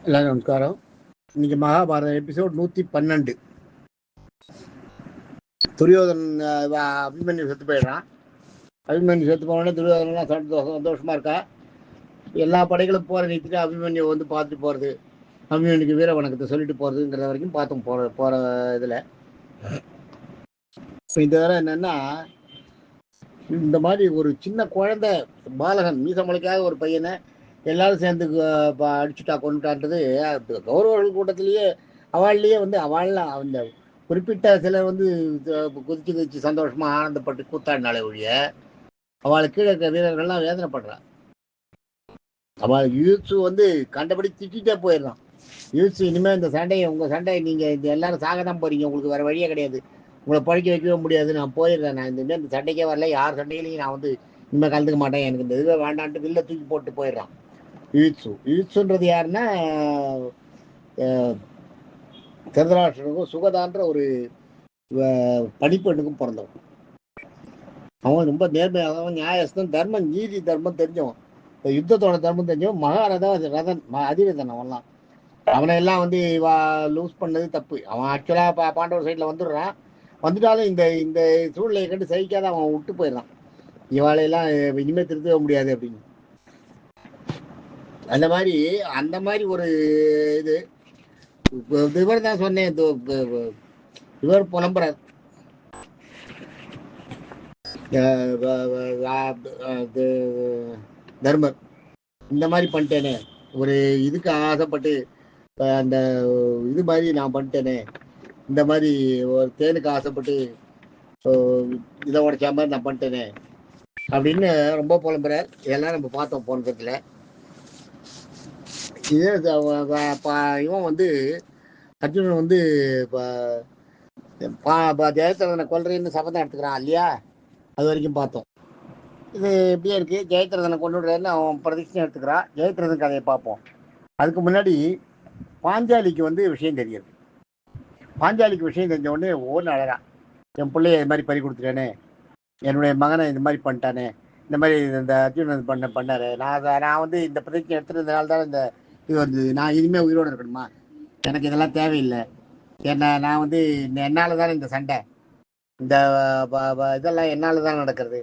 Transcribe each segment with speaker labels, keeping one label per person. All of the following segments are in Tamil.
Speaker 1: எல்லாரும் நமஸ்காரம். இன்னைக்கு மகாபாரதம் எபிசோட் 112. துரியோதன் அபிமன்யு செத்து போயிடுறான். அபிமன்யு செத்து போனோடனே துரியோதனெலாம் சந்தோஷமா இருக்கா. எல்லா படைகளும் போற நிறுத்திட்டு அபிமன்யு வந்து பார்த்துட்டு போறது, அபிமன்யுக்கு வீர வணக்கத்தை சொல்லிட்டு போறதுங்கிற வரைக்கும் பார்த்தோம். போற இதுல இந்த தடவை என்னன்னா, இந்த மாதிரி ஒரு சின்ன குழந்தை பாலகன் மீச முளைக்காத ஒரு பையனை எல்லாரும் சேர்ந்து அடிச்சுட்டா கொண்டுட்டான்றது கௌரவர்கள் கூட்டத்திலேயே அவள்லேயே வந்து அவள் அந்த குறிப்பிட்ட சிலர் வந்து குதிச்சு குதிச்சு சந்தோஷமா ஆனந்தப்பட்டு கூத்தாடினாலே ஒழிய அவளுக்கு கீழே இருக்க வீரர்கள்லாம் வேதனைப்படுறா. அவள் யூத்ஸு வந்து கண்டபடி திட்டே போயிடுறான். யூத்ஸு இனிமேல் இந்த சண்டையை உங்கள் சண்டையை நீங்கள் இந்த எல்லாரும் சாக தான் போறீங்க, உங்களுக்கு வேறு வழியே கிடையாது, உங்களை பழிக்க வைக்கவே முடியாது, நான் போயிடுறேன், நான் இந்த சண்டைக்கே வரல, யார் சண்டையிலையும் நான் வந்து இனிமேல் கலந்துக்க மாட்டேன், எனக்கு இந்த இதுவே வேண்டான்ட்டு வில்ல தூக்கி போட்டு போயிடுறான். யுயுட்சுன்றது யாருன்னா திருதராஷ்டிரனுக்கும் சுகதான்ற ஒரு பணிப்பெண்ணுக்கும் பிறந்தவன். அவன் ரொம்ப நேர்மையாகவும் நியாயஸ்தன், தர்மம் நீதி தர்மம் தெரிஞ்சவன், யுத்தத்தோட தர்மம் தெரிஞ்சவன், ரதன் அதிரதன். அவன்லாம் அவனை எல்லாம் வந்து லூஸ் பண்ணது தப்பு. அவன் ஆக்சுவலா பாண்டவர் சைட்ல வந்துடுறான். வந்துட்டாலும் இந்த இந்த சூழ்நிலையை கண்டு சகிக்காத அவன் விட்டு போயிடறான். இவாளையெல்லாம் இனிமே திருத்தவே முடியாது அப்படின்னு. அந்த மாதிரி ஒரு இது இவர் தான் சொன்னேன். இவர் புலம்புறார், தர்மர். இந்த மாதிரி பண்ணிட்டேனே, ஒரு இதுக்கு ஆசைப்பட்டு அந்த இது மாதிரி நான் பண்ணிட்டேனே, இந்த மாதிரி ஒரு தேனுக்கு ஆசைப்பட்டு இதை உடைச்ச மாதிரி நான் பண்ணிட்டேனே அப்படின்னு ரொம்ப புலம்புறார். இதெல்லாம் நம்ம பார்த்தோம் போனதுல. இதே இவன் வந்து அர்ஜுனன் வந்து ஜெயத்ரதனை கொல்றேன்னு சபதம் எடுத்துக்கிறான் இல்லையா, அது வரைக்கும் பார்த்தோம். இது எப்படியே இருக்கு, ஜெயத்ரதனை கொண்டுடுறேன்னு அவன் பிரதிஷ்டம் எடுத்துக்கிறான். ஜெயத்ரதன் கதையை பார்ப்போம். அதுக்கு முன்னாடி பாஞ்சாலிக்கு வந்து விஷயம் தெரியுது. பாஞ்சாலிக்கு விஷயம் தெரிஞ்ச உடனே ஓன்னு அழறான், என் பிள்ளைய இது மாதிரி பறி கொடுத்துட்டேனே, என்னுடைய மகனை இந்த மாதிரி பண்ணிட்டானே, இந்த மாதிரி இந்த அர்ஜுனன் பண்ணாரு, நான் வந்து இந்த பிரதிஷ்டம் எடுத்துறதுனால தான் இந்த இது வந்து நான் இனிமேல் உயிரோடு இருக்கணுமா, எனக்கு இதெல்லாம் தேவையில்லை, நான் வந்து என்னால தானே இந்த சண்டை, இந்த இதெல்லாம் என்னால தான் நடக்கிறது,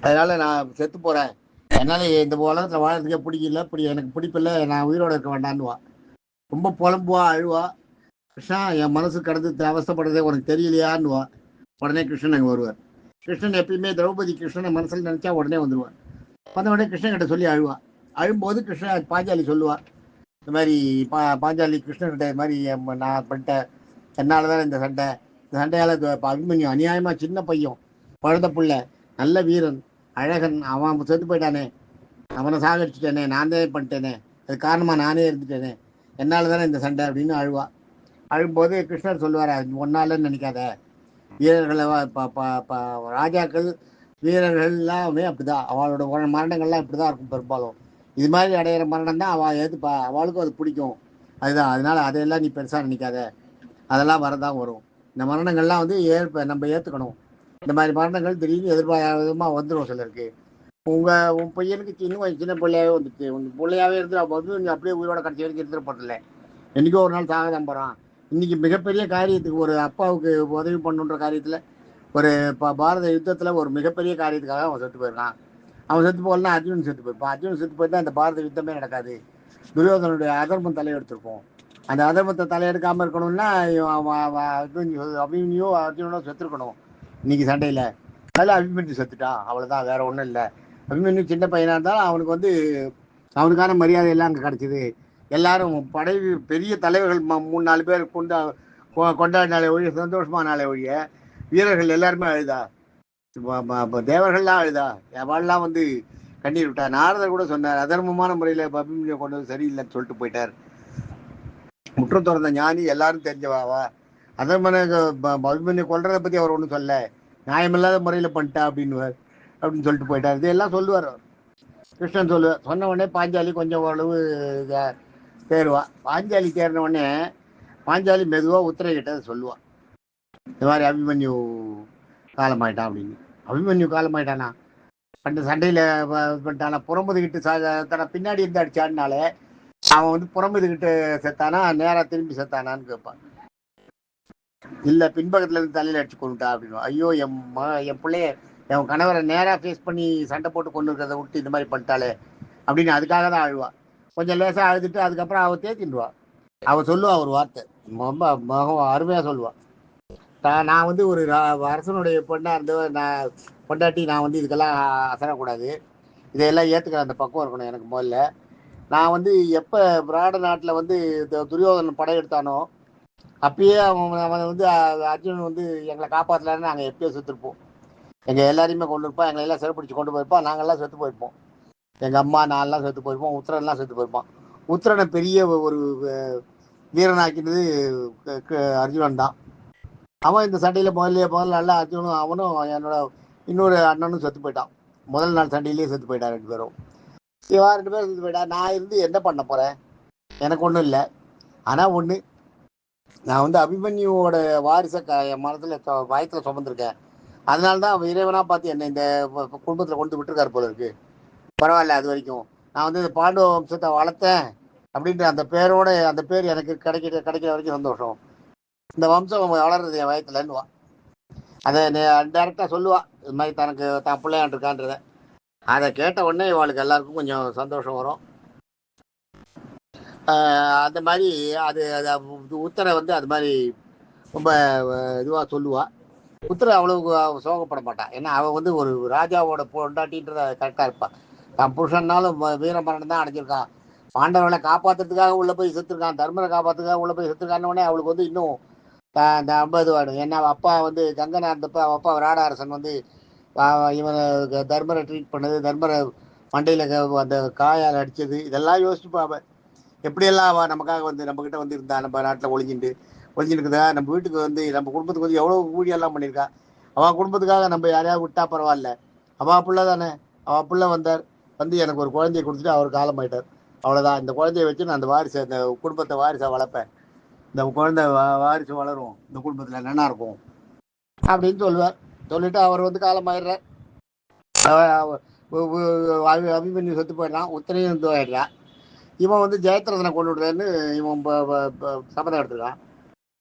Speaker 1: அதனால நான் செத்து போறேன், என்னால இந்த உலகத்துல வாழறதுக்கே பிடிக்கல, எனக்கு பிடிப்பில்லை, நான் உயிரோட இருக்க வேண்டான்னுவா. ரொம்ப புலம்புவா, அழுவா. கிருஷ்ணா, என் மனசு கடந்து அவசப்படுறதே உனக்கு தெரியலையான்னுவா. உடனே கிருஷ்ணன் அங்கே வருவார். கிருஷ்ணன் எப்பயுமே திரௌபதி கிருஷ்ணனை மனசில் நினைச்சா உடனே வந்துடுவார். வந்த உடனே கிருஷ்ணன் கிட்ட சொல்லி அழுவா. அழும்போது கிருஷ்ணன் பாஞ்சாலி சொல்லுவா, இந்த மாதிரி பாஞ்சாலி கிருஷ்ணன்கிட்ட இது மாதிரி நான் பண்ணிட்டேன், என்னால தான் இந்த சண்டை, இந்த சண்டையால அபிமன்யு அநியாயமா சின்ன பையன், குழந்தை புள்ள, நல்ல வீரன், அழகன், அவன் செத்து போயிட்டானே, அவனை சாகடிச்சுட்டேனே, நான் தான் பண்ணிட்டேனே, அது காரணமா நானே இருந்துட்டேனே, என்னால தானே இந்த சண்டை அப்படின்னு அழுவா. அழும்போது கிருஷ்ணர் சொல்லுவார், ஒன்னாலன்னு நினைக்காத, வீரர்களை ராஜாக்கள் வீரர்கள்லாமே அப்படிதான், அவளோட மரணங்கள்லாம் இப்படிதான் இருக்கும் பெரும்பாலும். இது மாதிரி அடையிற மரணம் தான் அவள் ஏற்றுப்பா, அவளுக்கும் அது பிடிக்கும், அதுதான். அதனால அதையெல்லாம் நீ பெருசாக நினைக்காத, அதெல்லாம் வரதான் வரும். இந்த மரணங்கள்லாம் வந்து நம்ம ஏற்றுக்கணும். இந்த மாதிரி மரணங்கள் திடீர்னு எதிர்பாராதமாக வந்துடும் சிலருக்கு. உன் பையனுக்கு இன்னும் சின்ன பிள்ளையாவே வந்துச்சு, உன் பிள்ளையாவே இருந்து அவள் வந்து நீ அப்படியே உயிரோட கடைசி வரைக்கும் இருந்துட்டு போடல, என்றைக்கோ ஒரு நாள் சாக தான் போகிறான். இன்னைக்கு மிகப்பெரிய காரியத்துக்கு, ஒரு அப்பாவுக்கு உதவி பண்ணுன்ற காரியத்தில், ஒரு பாரத யுத்தத்தில் ஒரு மிகப்பெரிய காரியத்துக்காக அவன் செத்து போயிருக்கான். அவன் செத்து போகலன்னா அர்ஜுனன் செத்து போயிருப்பான். அர்ஜுனன் செத்து போயிருந்தா இந்த பாரத யுத்தமே நடக்காது, துரியோதனுடைய அதர்மம் தலையெடுத்திருக்கும். அந்த அதர்மத்தை தலையெடுக்காமல் இருக்கணும்னா அபிமன்யோ அர்ஜுனனோ செத்துருக்கணும் இன்னைக்கு சண்டையில். அதில் அபிமன்யு செத்துட்டான், அவ்வளோதான், வேற ஒன்றும் இல்லை. அபிமன்யு சின்ன பையனாக இருந்தாலும் அவனுக்கு வந்து அவனுக்கான மரியாதை எல்லாம் அங்கே கிடச்சிது. எல்லாரும் படை பெரிய தலைவர்கள் 3-4 பேர் கொண்டாடினாலே ஒழிய, சந்தோஷமானாலே ஒழிய, வீரர்கள் எல்லாருமே அழுதா, தேவர்கள்லாம் அழுதா, அவள்லாம் வந்து கண்ணீர் விட்டா. நாரதர் கூட சொன்னார், அதர்மமான முறையில் அபிமன்யு கொண்டது சரியில்லைன்னு சொல்லிட்டு போயிட்டார். முற்றம் திறந்த ஞானி, எல்லாரும் தெரிஞ்சவாவா, அதர்மன அபிமன்யு கொள்றதை பற்றி அவர் ஒன்றும் சொல்ல, நியாயமில்லாத முறையில் பண்ணிட்டா அப்படின்னு சொல்லிட்டு போயிட்டார். இதெல்லாம் சொல்லுவார் கிருஷ்ணன் சொல்லுவார். சொன்ன உடனே பாஞ்சாலி கொஞ்சம் ஓரளவு தேருவா. பாஞ்சாலி தேர்ன உடனே பாஞ்சாலி மெதுவாக உத்தரகிட்ட சொல்லுவான், இந்த மாதிரி அபிமன்யு காலமாயிட்டான் அப்படின்னு. அபிமன்யு காலமாயிட்டானா, அந்த சண்டையில் பண்ணிட்டானா, புறம்புதுகிட்டு தன பின்னாடி இருந்து அடிச்சாடினாலே அவன் வந்து புறம்புகிட்டு செத்தானா நேரா திரும்பி செத்தானான்னு கேட்பான். இல்ல பின்பக்கத்துல இருந்து தலையில அடிச்சு கொண்டுட்டா அப்படின்னு. ஐயோ என் பிள்ளைய என் கணவரை நேரா ஃபேஸ் பண்ணி சண்டை போட்டு கொண்டு இருக்கிறத விட்டு இந்த மாதிரி பண்ணிட்டாளே அப்படின்னு அதுக்காக தான் அழுவா. கொஞ்சம் லேசா அழுதுட்டு அதுக்கப்புறம் அவ தேத்திடுவா. அவ சொல்லுவா ஒரு வார்த்தை, ரொம்ப அருமையா சொல்லுவா. நான் வந்து ஒரு அரசனுடைய பொண்ணா இருந்து நான் பொண்டாட்டி, நான் வந்து இதுக்கெல்லாம் அசரக்கூடாது, இதையெல்லாம் ஏத்துக்கிற அந்த பக்குவம் இருக்கணும் எனக்கு முதல்ல. நான் வந்து எப்ப பிராட நாட்டுல வந்து துரியோதனன் படையெடுத்தானோ அப்பயே அவன் வந்து அர்ஜுனன் வந்து எங்களை காப்பாற்றலான்னு நாங்கள் எப்பயோ செத்துருப்போம். எங்கள் எல்லாரையுமே கொண்டு இருப்போம், எங்களை எல்லாம் சிறப்பிடிச்சு கொண்டு போயிருப்போம், நாங்கள்லாம் செத்து போயிருப்போம். எங்கள் அம்மா நான்லாம் செத்து போயிருப்போம், உத்திரன்லாம் செத்து போயிருப்பான். உத்திரனை பெரிய ஒரு வீரனாக்கினது அர்ஜுனன் தான். அவன் இந்த சண்டையில் முதல்ல நல்லா அர்ஜுனும் அவனும் என்னோட இன்னொரு அண்ணனும் செத்து போயிட்டான். முதல் நாள் சண்டையிலேயே செத்து போயிட்டான் 2 பேரும். இவா 2 பேரும் செத்து போயிட்டா. நான் இருந்து என்ன பண்ண போகிறேன்? எனக்கு ஒன்றும் இல்லை. ஆனால் ஒன்று, நான் வந்து அபிமன்யுவோட வாரிசை என் மனத்தில் வயத்தில் சுமந்திருக்கேன். அதனால தான் இறைவனா பார்த்து என்னை இந்த குடும்பத்தில் கொண்டு விட்டுருக்காரு போல இருக்கு. பரவாயில்ல, அது வரைக்கும் நான் வந்து இந்த பாண்டவ வம்சத்தை வளர்த்தேன் அப்படின்ற அந்த பேரோட அந்த பேர் எனக்கு கிடைக்கிற வரைக்கும் சந்தோஷம். இந்த வம்சம் வளர்றது என் வயத்துலன்னுவா. அதை டைரக்டா சொல்லுவா, இது மாதிரி தனக்கு தான் பிள்ளையான் இருக்கான்றத. அதை கேட்ட உடனே இவளுக்கு எல்லாருக்கும் கொஞ்சம் சந்தோஷம் வரும். அந்த மாதிரி அது உத்தரை வந்து அது மாதிரி ரொம்ப இதுவாக சொல்லுவா. உத்தரை அவ்வளவு சோகப்பட மாட்டான். ஏன்னா அவன் வந்து ஒரு ராஜாவோட பொண்டாட்டின்றத கரெக்டாக இருப்பான். தான் புருஷன்னாலும் வீரமரணம் தான் அடைஞ்சிருக்கான். பாண்டவர்களை காப்பாற்றுறதுக்காக உள்ள போய் செத்துருக்கான், தர்மரை காப்பாற்றுறதுக்காக உள்ள போய் செத்துருக்கான்னு உடனே அவளுக்கு வந்து இன்னும் இந்த 50 வாடும். ஏன்னா அப்பா வந்து கங்கனா இருந்தப்ப அப்பா விராட அரசன் வந்து இவனை தர்மரை ட்ரீட் பண்ணது, தர்மரை மண்டையில் அந்த காயால் அடித்தது, இதெல்லாம் யோசிச்சுப்பா அவன். எப்படியெல்லாம் அவள் நமக்காக வந்து நம்மக்கிட்ட வந்து இருந்தா, நம்ம நாட்டில் ஒழிஞ்சுட்டு இருக்குதா, நம்ம வீட்டுக்கு வந்து நம்ம குடும்பத்துக்கு வந்து எவ்வளோ ஊழியெல்லாம் பண்ணியிருக்கா. அவள் குடும்பத்துக்காக நம்ம யாரையாவது விட்டா பரவாயில்ல, அவள் பிள்ளை தானே. அவள் பிள்ளை வந்தார், வந்து எனக்கு ஒரு குழந்தைய கொடுத்துட்டு அவர் காலமாயிட்டார். அவ்வளோதான். இந்த குழந்தைய வச்சு நான் அந்த வாரிசை, இந்த குடும்பத்தை வாரிசை வளர்ப்பேன். இந்த குழந்தை வாரிசு வளரும், இந்த குடும்பத்தில் நல்லா இருக்கும் அப்படின்னு சொல்லுவார். சொல்லிட்டு அவர் வந்து காலமாயிடுறார். அபிமன்யு செத்து போயிடுறான், உத்தரையும் இதுவாயிடுறான். இவன் வந்து ஜெயத்ரதனை கொண்டு விடுறேன்னு இவன் சபதம் எடுத்துக்கான்.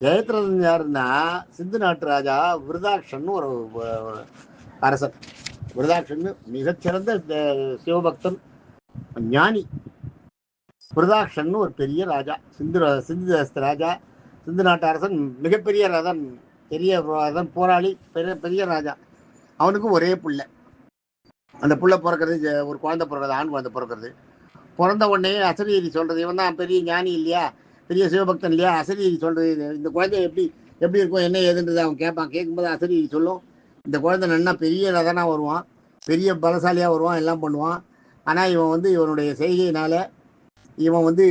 Speaker 1: ஜெயத்ரதன் யாருன்னா சிந்து நாட்டு ராஜா விருதாட்சன் ஒரு அரசன். விருதாட்சன் மிகச்சிறந்த சிவபக்தன், ஞானி. விருதாட்சன் ஒரு பெரிய ராஜா, சிந்து தேச ராஜா, சிந்து நாட்டு அரசன், மிகப்பெரிய ரதன், பெரிய ரதன், போராளி, பெரிய ராஜா. அவனுக்கு ஒரே புள்ள. அந்த புள்ள பிறக்கிறது, ஒரு குழந்தை பிறக்கிறது, ஆண் குழந்தை பிறக்கிறது. பிறந்த உடனே அசரீரி சொல்றது, இவன் தான் பெரிய ஞானி இல்லையா, பெரிய சிவபக்தன் இல்லையா, அசரீரி சொல்றது இந்த குழந்தை எப்படி இருக்கும் என்ன ஏதுன்றது அவன் கேட்பான். கேட்கும்போது அசரீரி சொல்லும், இந்த குழந்தை நல்லா பெரிய ரதனா வருவான், பெரிய பலசாலியா வருவான், எல்லாம் பண்ணுவான். ஆனால் இவன் வந்து இவனுடைய செய்கையினால இவன் வந்து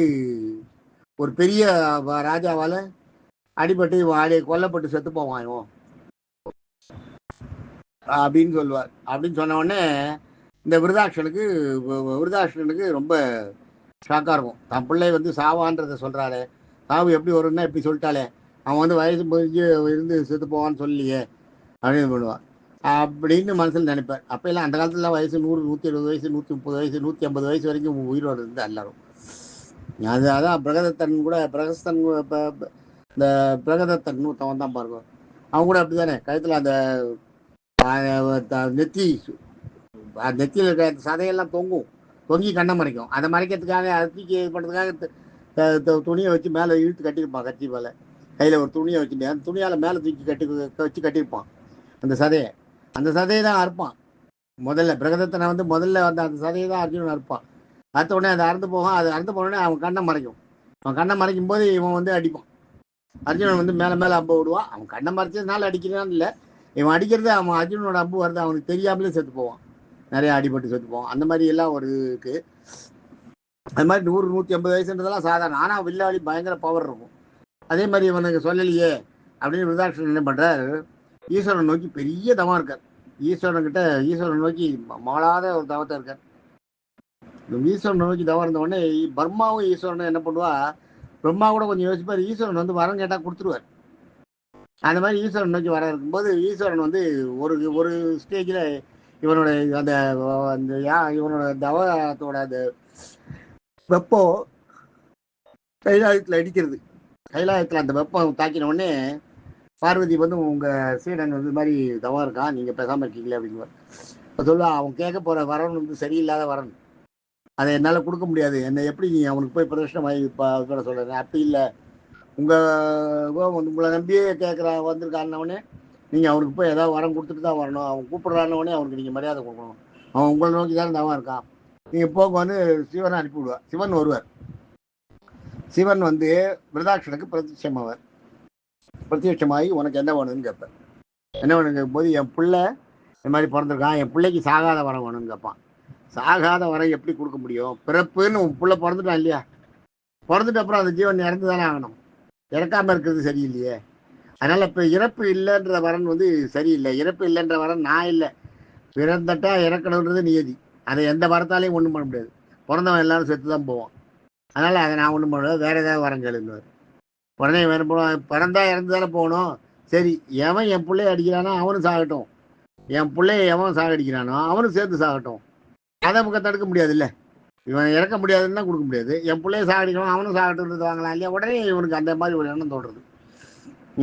Speaker 1: ஒரு பெரிய ராஜாவால் அடிபட்டு இவன் கொல்லப்பட்டு செத்து போவான் இவன் அப்படின்னு சொல்லுவார். அப்படின்னு சொன்ன உடனே இந்த விருதாட்சனுக்கு ரொம்ப ஷாக்காக இருக்கும். தன் பிள்ளை வந்து சாவான்றதை சொல்கிறாளே, சாவு எப்படி வரும்னா எப்படி சொல்லிட்டாலே, அவன் வந்து வயசு முடிஞ்சு இருந்து செத்து போவான்னு சொல்லலையே அப்படின்னு பண்ணுவான் அப்படின்னு மனசில் நினைப்பார். அப்போல்லாம் அந்த காலத்துலலாம் வயசு 100, 120 வயசு, 130 வயசு, 150 வயசு வரைக்கும் உயிரோடு இருந்து எல்லாரும். அதான் பிரகதத்தன் கூட, இந்த பிரகதத்தன் ஒருத்தவன் தான் பாருங்க, அவன் கூட அப்படி தானே கழுத்தில் அந்த நெத்தியில் இருக்கிற சதையெல்லாம் தொங்கி கண்ணை மறைக்கும். அதை மறைக்கிறதுக்காக அதை தூக்கி இது பண்ணுறதுக்காக துணியை வச்சு மேலே இழுத்து கட்டியிருப்பான். கட்சி மேலே கையில் ஒரு துணியை வச்சுட்டு அந்த துணியால் மேலே தூக்கி வச்சு கட்டியிருப்பான் அந்த சதையை தான் அறுப்பான். முதல்ல பிரகதத்தனை வந்து முதல்ல வந்து அந்த சதையை தான் அர்ஜுனன் அறுப்பான். அறுத்த உடனே அது அறுந்து போகும். அது அறுந்து போனோடனே அவன் கண்ணை மறைக்கும். அவன் கண்ணை மறைக்கும் போது இவன் வந்து அடிப்பான். அர்ஜுனன் வந்து மேலே அம்பு விடுவான். அவன் கண்ணை மறைச்சதுனால அடிக்கிறான்னு இல்லை, இவன் அடிக்கிறது அவன் அர்ஜுனனோட அம்பு வருது அவனுக்கு தெரியாமலே செத்து போவான். நிறைய அடிபட்டு செத்து போவான். அந்த மாதிரி எல்லாம் ஒரு இருக்கு. அது மாதிரி 100, 150 வயசுன்றதெல்லாம் சாதாரண. ஆனால் வில்லாளி பயங்கர பவர் இருக்கும். அதே மாதிரி இவனுக்கு சொல்லலையே அப்படின்னு விருதாட்சன் என்ன பண்றாரு, ஈஸ்வரன் நோக்கி பெரிய தவம் இருக்கார். ஈஸ்வரன் நோக்கி மாளாத ஒரு தவத்தை இருக்கார். ஈஸ்வரன் நோக்கி தவம் இருந்த உடனே பர்மாவும் ஈஸ்வரனும் என்ன பண்ணுவா, பிரம்மா கூட கொஞ்சம் யோசிப்பார். ஈஸ்வரன் வந்து வரம் கேட்டால் கொடுத்துருவார். அந்த மாதிரி ஈஸ்வரன் நோக்கி வர இருக்கும்போது ஈஸ்வரன் வந்து ஒரு ஸ்டேஜில் இவனோட இவனோட தவத்தோட அந்த வெப்பம் கைலாயத்தில் அடிக்கிறது. கைலாயத்தில் அந்த வெப்பம் தாக்கின உடனே பார்வதி வந்து உங்கள் சீடன் வந்து இது மாதிரி தவம் இருக்கான், நீங்கள் பேசாமல் இருக்கீங்களே அப்படிங்குவார். இப்போ சொல்லுவா, அவன் கேட்க போகிற வரன் வந்து சரியில்லாத வரன், அதை என்னால் கொடுக்க முடியாது, என்னை எப்படி நீ அவனுக்கு போய் பிரதர்ஷனம் வாங்கி சொல்கிறேன். அப்படி இல்லை, உங்கள் வந்து உங்களை நம்பியே வந்திருக்காருன்னொடனே நீங்கள் அவனுக்கு போய் ஏதாவது வரம் கொடுத்துட்டு தான் வரணும். அவன் கூப்பிட்றானோடனே அவனுக்கு நீங்கள் மரியாதை கொடுக்கணும். அவன் உங்களை நோக்கி தான் தவம் இருக்கான், நீங்கள் போக வந்து சிவனை அனுப்பிவிடுவார். சிவன் வருவார். சிவன் வந்து விருதாட்சனுக்கு பிரத்யட்சமாகி உனக்கு என்ன வேணும்னு கேட்பார். என்ன வேணும்னு கேட்கும்போது, என் பிள்ளை இந்த மாதிரி பிறந்திருக்கான், என் பிள்ளைக்கு சாகாத வரம் வேணும்னு கேட்பான். சாகாத வரம் எப்படி கொடுக்க முடியும்? பிறப்புன்னு உன் பிள்ளை பிறந்துட்டான் இல்லையா, பிறந்துட்டு அப்புறம் அந்த ஜீவன் இறந்து தானே ஆகணும். இறக்காமல் இருக்கிறது சரியில்லையே. அதனால் இப்போ இறப்பு இல்லைன்ற வரன் வந்து சரியில்லை. இறப்பு இல்லைன்ற வரன் நான் இல்லை, பிறந்தட்டா இறக்கணுன்றது நியதி. அதை எந்த வரத்தாலையும் ஒன்றும் பண்ண முடியாது. பிறந்தவன் எல்லாரும் செத்து தான் போவான். அதனால் அதை நான் ஒன்றும் பண்ண முடியாது, வேறு ஏதாவது வரம் கேளுங்குவார். உடனே வேணும் போனோம், பிறந்தா இறந்து தானே போகணும். சரி, எவன் என் பிள்ளைய அடிக்கிறானோ அவனும் சாகட்டும், என் பிள்ளைய எவன் சாகடிக்கிறானோ அவனும் சேர்த்து சாகட்டும். அதை முக்க தடுக்க முடியாது இல்லை, இவன் இறக்க முடியாதுன்னு தான் கொடுக்க முடியாது. என் பிள்ளைய சாகடிக்கணும் அவனும் சாகட்டுன்றது வாங்கலாம் இல்லையா. உடனே இவனுக்கு அந்த மாதிரி ஒரு எண்ணம் தோன்றுறது.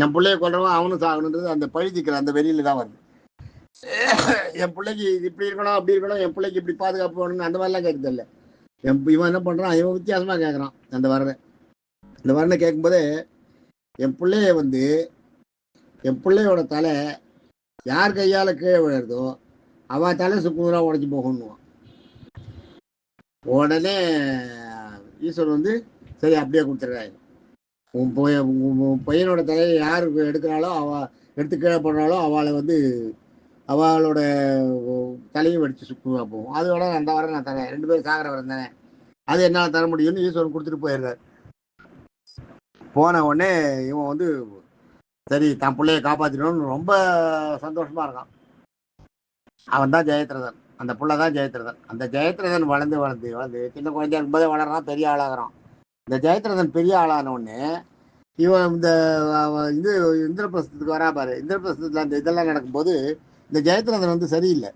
Speaker 1: என் பிள்ளைய கொள்றவன் அவனும் சாகணுன்றது அந்த பழிச்சிக்கிற அந்த வெளியில தான் வருது. என் பிள்ளைக்கு இப்படி இருக்கணும் அப்படி இருக்கணும், என் பிள்ளைக்கு இப்படி பாதுகாப்பு வேணும்னு அந்த மாதிரிலாம் கேட்குறது இல்லை. இவன் என்ன பண்ணுறான், இவன் வித்தியாசமாக கேட்குறான். அந்த வரனை கேட்கும்போதே என் பிள்ளைய வந்து என் பிள்ளையோட தலை யார் கையால் கீழே விழுறதோ அவள் தலை சுக்குநூறாக உடச்சி போகணுவான். உடனே ஈஸ்வரன் வந்து சரி அப்படியே கொடுத்துட்றாரு. உன் பையனோட தலையை யார் எடுக்கிறாளோ எடுத்து கீழே போடுறாளோ அவளை வந்து அவளோட தலையும் வெடிச்சு சுக்குவா போகும். அதோட அந்த வாரம் நான் தரேன், 2 பேரும் சாகிற வரம் தானே, அது என்னால் தர முடியும்னு ஈஸ்வரன் கொடுத்துட்டு போயிடுறாரு. போன உடனே இவன் வந்து சரி தான் பிள்ளைய காப்பாற்றிடணும்னு ரொம்ப சந்தோஷமா இருக்கான். அவன் தான் ஜெயத்ரதன், அந்த புள்ள தான் ஜெயத்ரதன். அந்த ஜெயத்ரதன் வளர்ந்து வளர்ந்து வளர்ந்து சின்ன குழந்தையா இருக்கும்போதே வளர்றான், பெரிய ஆளாகிறான். இந்த ஜெயத்ரதன் பெரிய ஆளான உடனே இவன் இந்த இது இந்திரபிரஸ்தத்துக்கு வரா பாரு. இந்திரபிரஸ்தத்தில் அந்த இதெல்லாம் நடக்கும்போது இந்த ஜெயத்ரதன் வந்து சரியில்லை.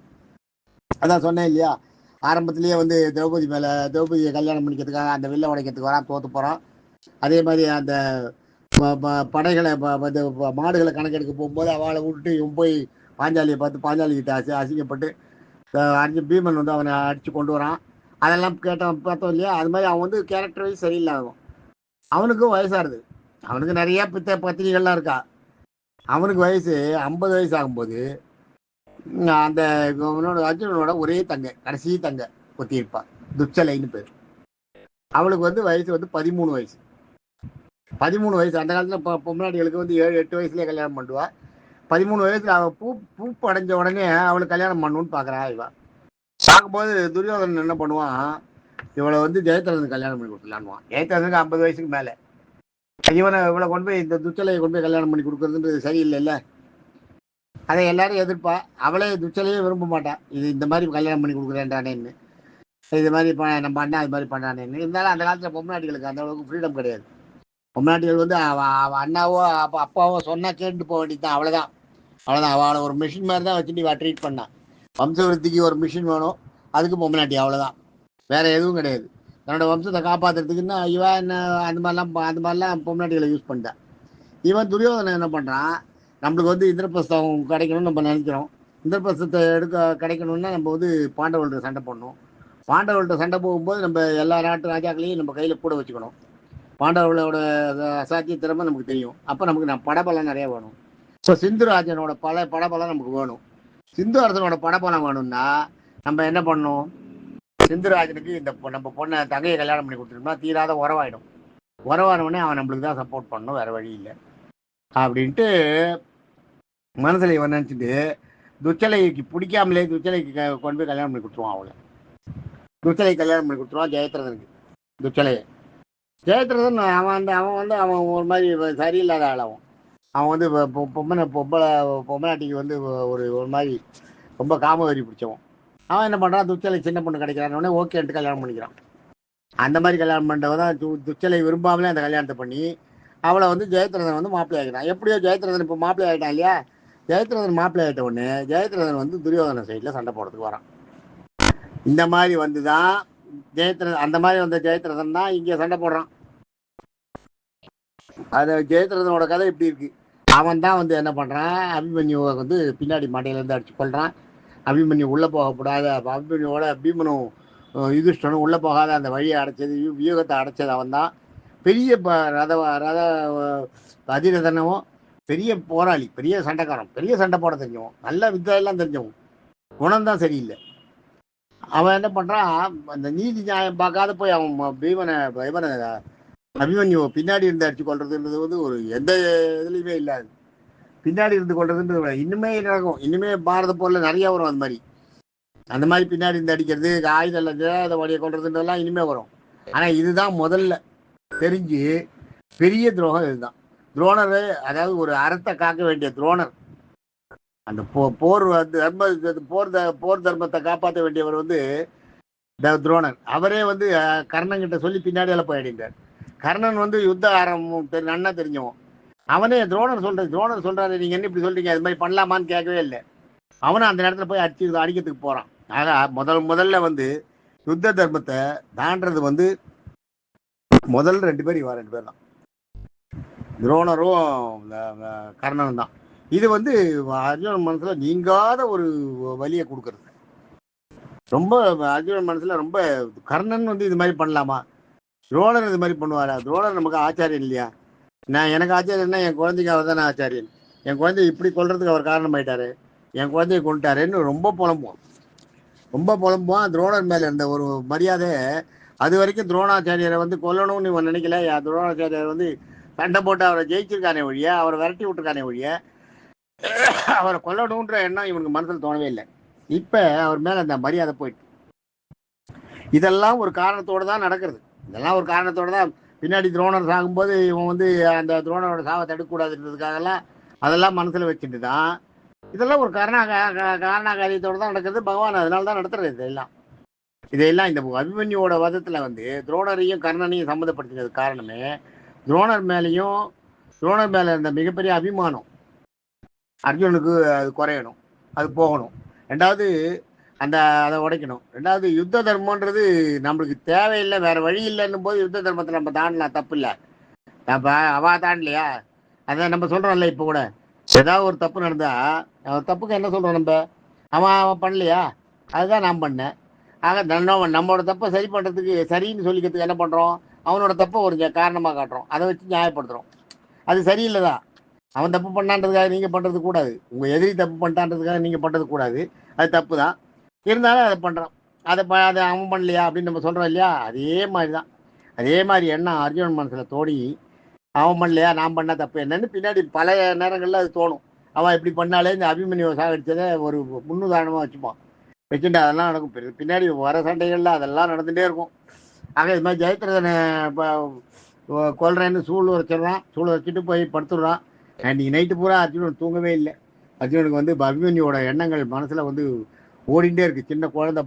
Speaker 1: அதான் சொன்னேன் இல்லையா, ஆரம்பத்திலேயே வந்து திரௌபதியை கல்யாணம் பண்ணிக்கிறதுக்காக அந்த வில்ல உடைக்கிறதுக்கு வரான், தோற்று போகிறான். அதே மாதிரி அந்த படைகளை மாடுகளை கணக்கெடுக்க போகும்போது அவளை விட்டுட்டு இவன் போய் பாஞ்சாலியை பார்த்து பாஞ்சாலிக்கிட்ட அசிங்கப்பட்டு அடிச்சு பீமன் வந்து அவனை அடித்து கொண்டு வரான். அதெல்லாம் பார்த்தோம் இல்லையா. அது மாதிரி அவன் வந்து கேரக்டர் வைஸ் சரியில்லாதவன். அவனுக்கும் வயசாகுது, அவனுக்கு நிறைய பத்திரிகைகள்லாம் இருக்கா. அவனுக்கு வயசு 50 வயசு ஆகும்போது அந்த அர்ஜுனனோட ஒரே தங்கை, கடைசி தங்கை ஒத்தி இருப்பாள், துச்சலைன்னு பேர். அவளுக்கு வந்து வயசு வந்து 13 வயசு. 13 வயசு அந்த காலத்தில் பொம்னாடிகளுக்கு வந்து 7-8 வயசுலேயே கல்யாணம் பண்ணுவா. 13 வயசுல அவள் பூப்பு அடைஞ்ச உடனே அவளுக்கு கல்யாணம் பண்ணணும்னு பார்க்குறா. இவன் பார்க்கும்போது துரியோதனன் என்ன பண்ணுவான், இவளை வந்து ஜெயத்ரதனுக்கு கல்யாணம் பண்ணி கொடுத்துலான்வான். ஜெயத்ரதனுக்கு 50 வயசுக்கு மேலே. இவளை கொண்டு போய் இந்த துச்சலையை கொண்டு போய் கல்யாணம் பண்ணி கொடுக்குறதுன்றது சரியில்லைல்ல. அதை எல்லாரும் எதிர்ப்பா. அவளே துச்சலையே விரும்ப மாட்டான், இது இந்த மாதிரி கல்யாணம் பண்ணி கொடுக்குறேன்டானேன்னு, இது மாதிரி நம்ம அண்ணா இது மாதிரி பண்ணானேன்னு. இருந்தாலும் அந்த காலத்தில் பொம்னாட்டிகளுக்கு அந்த அளவுக்கு ஃப்ரீடம் கிடையாது. பொம்னாட்டிகள் வந்து அண்ணாவோ அப்பாவோ சொன்னால் கேட்டு போக வேண்டியது தான், அவ்வளோதான். அவளை ஒரு மிஷின் மாதிரி தான் வச்சுட்டு இவள் ட்ரீட் பண்ணான். வம்சவருத்திக்கு ஒரு மிஷின் வேணும், அதுக்கு பொம்னாட்டி, அவ்வளோதான், வேற எதுவும் கிடையாது. தன்னோட வம்சத்தை காப்பாற்றுறதுக்குன்னா இவன் என்ன அந்த மாதிரிலாம் பொம்னாட்டிகளை யூஸ் பண்ணிட்டான். இவன் துரியோதனன் என்ன பண்ணுறான், நம்மளுக்கு வந்து இந்திரபிரஸ்தம் கிடைக்கணும்னு நம்ம நினைக்கிறோம். இந்திரபிரஸ்தத்தை கிடைக்கணும்னா நம்ம வந்து பாண்டவர்கள்ட்ட சண்டை போடணும். பாண்டவர்கள்ட்ட சண்டை போகும்போது நம்ம எல்லா நாட்டு ராஜாக்களையும் நம்ம கையில் கூட வச்சுக்கணும். பாண்டவர்களோட அசாத்திய திறமை நமக்கு தெரியும். அப்போ நமக்கு படபலம் நிறைய வேணும். இப்போ சிந்துராஜனோட படபலம் நமக்கு வேணும். சிந்து அரசனோட படபலம் வேணும்னா நம்ம என்ன பண்ணணும், சிந்துராஜனுக்கு இந்த நம்ம பொண்ணை தங்கையை கல்யாணம் பண்ணி கொடுத்துட்டோம்னா தீராத உறவாயிடும். உறவானவனே அவன் நம்மளுக்கு தான் சப்போர்ட் பண்ணணும், வேற வழி இல்லை அப்படின்ட்டு மனசில் இவன் நினச்சிட்டு துச்சலைக்கு பிடிக்காமலே துச்சலைக்கு கொண்டு போய் கல்யாணம் பண்ணி கொடுத்துருவான். அவளை துச்சலை கல்யாணம் பண்ணி கொடுத்துருவான் ஜெயத்ரதனுக்கு. துச்சலையை ஜெயத்ரதன் அவன் ஒரு மாதிரி சரியில்லாத ஆளாகும். அவன் வந்து பொம்மநாட்டிக்கு வந்து ஒரு மாதிரி ரொம்ப காமவெறி பிடிச்சவன். அவன் என்ன பண்ணுறான், துச்சலை சின்ன பொண்ணு கிடைக்கிறானே ஓகேன்ட்டு கல்யாணம் பண்ணிக்கிறான். அந்த மாதிரி கல்யாணம் பண்ணுறவன் தான் துச்சலை விரும்பாமலே அந்த கல்யாணத்தை பண்ணி அவளை வந்து ஜெயத்ரதன் வந்து மாப்பிள்ளை ஆகிட்டான். எப்படியோ ஜெயத்ரதன் இப்போ மாப்பிள்ளை ஆகிட்டான் இல்லையா. ஜெயத்ரதன் மாப்பிள்ளை ஆகிட்ட உடனே ஜெயத்ரதன் வந்து துரியோதன சைடில் சண்டை போடுறதுக்கு வரான். இந்த மாதிரி வந்து தான் ஜெயத்ரதன், அந்த மாதிரி வந்த ஜெயத்ரதன் தான் இங்கே சண்டை போடுறான். அது ஜெயத்ரதனோட கதை இப்படி இருக்கு. அவன் தான் வந்து என்ன பண்றான், அபிமன்யுவை வந்து பின்னாடி மண்டையில இருந்து அடிச்சு கொள்றான். அபிமன்யு உள்ள போகக்கூடாது, அபிமன்யுவோட பீமனும் யுதிஷ்டனும் உள்ள போகாத அந்த வழியை அடைச்சது, வியூகத்தை அடைச்சது அவன் தான். பெரிய ரத ரத அதிரதனமும் பெரிய போராளி, பெரிய சண்டைக்காரன், பெரிய சண்டை போட தெரிஞ்சவன், நல்ல வித்தையெல்லாம் தெரிஞ்சவன், குணம் தான் சரியில்லை. அவன் என்ன பண்றான், அந்த நீதி நியாயம் பார்க்காத போய் அவன் பீமனை அபிமன்யுவை பின்னாடி இருந்து அடிச்சு கொள்றதுன்றது வந்து ஒரு எந்த இதுலையுமே இல்லாது. பின்னாடி இருந்து கொள்றதுன்றது இன்னுமே நடக்கும். இன்னுமே பாரத போர்ல நிறைய வரும் அந்த மாதிரி. அந்த மாதிரி பின்னாடி இருந்து அடிக்கிறது, ஆயுதம் அதை வழியை கொள்றதுன்றதெல்லாம் இனிமே வரும். ஆனா இதுதான் முதல்ல தெரிஞ்சு பெரிய துரோகம். இதுதான் துரோணர், அதாவது ஒரு அறத்தை காக்க வேண்டிய துரோணர், அந்த போர் போர் தர்மத்தை காப்பாற்ற வேண்டியவர் வந்து துரோணர். அவரே வந்து கர்ணன் கிட்ட சொல்லி பின்னாடி எல்லாம் போய் அடிந்தார். கர்ணன் வந்து யுத்த ஆரம் நன்னா தெரிஞ்சவன். அவனே துரோணர் சொல்றாரு, நீங்க என்ன இப்படி சொல்றீங்க, அது மாதிரி பண்ணலாமான்னு கேட்கவே இல்லை. அவனும் அந்த நேரத்தில் போய் அடிக்கிறதுக்கு போறான். ஆக முதல்ல வந்து யுத்த தர்மத்தை தாண்டது வந்து முதல் 2 பேர், இவன் 2 பேர் தான், துரோணரும் கர்ணனும் தான். இது வந்து அர்ஜுனன் மனசுல நீங்காத ஒரு வலியை கொடுக்கறது. ரொம்ப அர்ஜுனன் மனசுல ரொம்ப கர்ணன் வந்து இது மாதிரி பண்ணலாமா, துரோணர் இது மாதிரி பண்ணுவாரா, துரோணர் நமக்கு ஆச்சாரியன் இல்லையா, எனக்கு ஆச்சாரியன்னா என் குழந்தைக்கு அவர் தானே ஆச்சாரியன், என் குழந்தைய இப்படி கொள்றதுக்கு அவர் காரணமாயிட்டாரு, என் குழந்தைய கொண்டுட்டாருன்னு ரொம்ப புலம்புவான். துரோணர் மேல இருந்த ஒரு மரியாதை அது வரைக்கும் துரோணாச்சாரியரை வந்து கொல்லணும்னு இவன் நினைக்கல. துரோணாச்சாரியர் வந்து சண்டை போட்டு அவரை ஜெயிச்சிருக்கானே ஒழிய, அவரை விரட்டி விட்டுருக்கானே ஒழிய, அவரை கொல்லணுன்ற எண்ணம் இவனுக்கு மனசில் தோணவே இல்லை. இப்ப அவர் மேல அந்த மரியாதை போயிட்டு, இதெல்லாம் ஒரு காரணத்தோடு தான் நடக்கிறது. இதெல்லாம் ஒரு காரணத்தோடு தான். பின்னாடி துரோணர் சாகும்போது இவன் வந்து அந்த துரோணரோட சாவை தடுக்கக்கூடாதுன்றதுக்காகலாம் அதெல்லாம் மனசுல வச்சுட்டு தான் இதெல்லாம் ஒரு காரணாகாரியத்தோடு தான் நடக்கிறது. பகவான் அதனால தான் நடத்துறது இதையெல்லாம் இந்த அபிமன்யுவோட வதத்துல வந்து துரோணரையும் கர்ணனையும் சம்மந்தப்படுத்தினது காரணமே துரோணர் மேல இருந்த மிகப்பெரிய அபிமானம் அர்ஜுனுக்கு அது குறையணும், அது போகணும். ரெண்டாவது அதை உடைக்கணும். ரெண்டாவது யுத்த தர்மன்றது நம்மளுக்கு தேவையில்லை, வேற வழி இல்லைன்னும் போது யுத்த தர்மத்தை நம்ம தாண்டலாம், தப்பு இல்லை. அவா தாண்டலையா, அதை நம்ம சொல்றோம்ல. இப்போ கூட ஏதாவது ஒரு தப்பு நடந்தா தப்புக்கு என்ன சொல்றோம் நம்ம, அவன் பண்ணலையா, அதுதான் நான் பண்ணேன். ஆக நம்மளோட தப்பை சரி பண்றதுக்கு, சரின்னு சொல்லிக்கிறதுக்கு என்ன பண்றோம், அவனோட தப்பை ஒரு காரணமாக காட்டுறோம், அதை வச்சு நியாயப்படுத்துறோம். அது சரியில்லைதான். அவன் தப்பு பண்ணான்றதுக்காக நீங்க பண்றது கூடாது, உங்க எதிரி தப்பு பண்ணிட்டான்றதுக்காக நீங்க பண்றது கூடாது, அது தப்பு தான். இருந்தாலும் அதை பண்றான், அதை அவன் பண்ணலையா அப்படின்னு நம்ம சொல்றோம் இல்லையா. அதே மாதிரி எண்ணம் அர்ஜுனன் மனசுல தோணி, அவன் பண்ணலையா, நான் பண்ண தப்பு என்னன்னு பின்னாடி பல நேரங்கள்ல அது தோணும். அவன் இப்படி பண்ணாலே இந்த அபிமன்யுவை சாகடிச்சதை ஒரு முன்னுதாரணமா வச்சுப்பான். வச்சுட்டு அதெல்லாம் நடக்கும். பின்னாடி வர சண்டைகள்ல அதெல்லாம் நடந்துகிட்டே இருக்கும். ஆக இது மாதிரி ஜெயத்ரதனை கொல்றேன்னு சூழ் வச்சுட்டு போய் படுத்துடுறான். அன்னைக்கு நைட்டு பூரா அர்ஜுனன் தூங்கவே இல்லை. அர்ஜுனனுக்கு வந்து அபிமன்யோட எண்ணங்கள் மனசுல வந்து ஓடிண்டே இருக்கு. சின்ன குழந்தை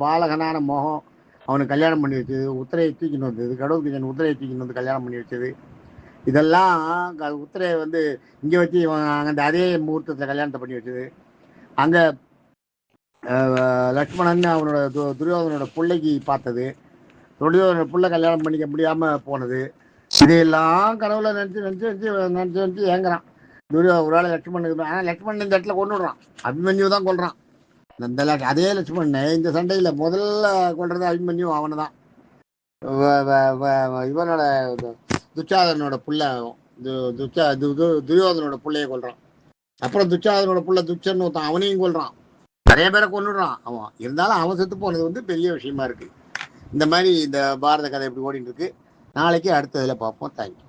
Speaker 1: பாலகனான மோகம் அவனுக்கு கல்யாணம் பண்ணி வச்சது, உத்தரையை தூக்கின்னு வந்தது, கடவுளுக்கு உத்தரையை தூக்கின்னு வந்து கல்யாணம் பண்ணி வச்சது, இதெல்லாம் உத்தரையை வந்து இங்கே வச்சு அந்த அதே முகூர்த்தத்தில் கல்யாணத்தை பண்ணி வச்சது, அங்க லக்ஷ்மணன் அவனோட துரியோதனோட பிள்ளைக்கு பார்த்தது, துரியோதனோட பிள்ளை கல்யாணம் பண்ணிக்க முடியாம போனது, இதையெல்லாம் கனவுல நினைச்சு ஏங்குறான். ஒரு வேளை லட்சுமணனுக்கு. ஆனா லட்சுமணன் இந்த இடத்துல கொண்டுடுறான், அபிமன்யு தான் கொள்றான். அதே லட்சுமணன் இந்த சண்டையில முதல்ல கொள்றது அபிமன்யு அவனை தான். இவனோட துச்சாதனோட புள்ள துரியோதனோட பிள்ளைய கொள்றான். அப்புறம் துச்சாதனோட புள்ள துச்சன்னு ஒருத்தான், அவனையும் கொள்றான். நிறைய பேரை கொண்டுடுறான் அவன். இருந்தாலும் அவன் செத்து போனது வந்து பெரிய விஷயமா இருக்கு. இந்த மாதிரி இந்த பாரத கதை எப்படி ஓடிட்டு இருக்கு. நாளைக்கு அடுத்ததுல பார்ப்போம். தேங்க்யூ.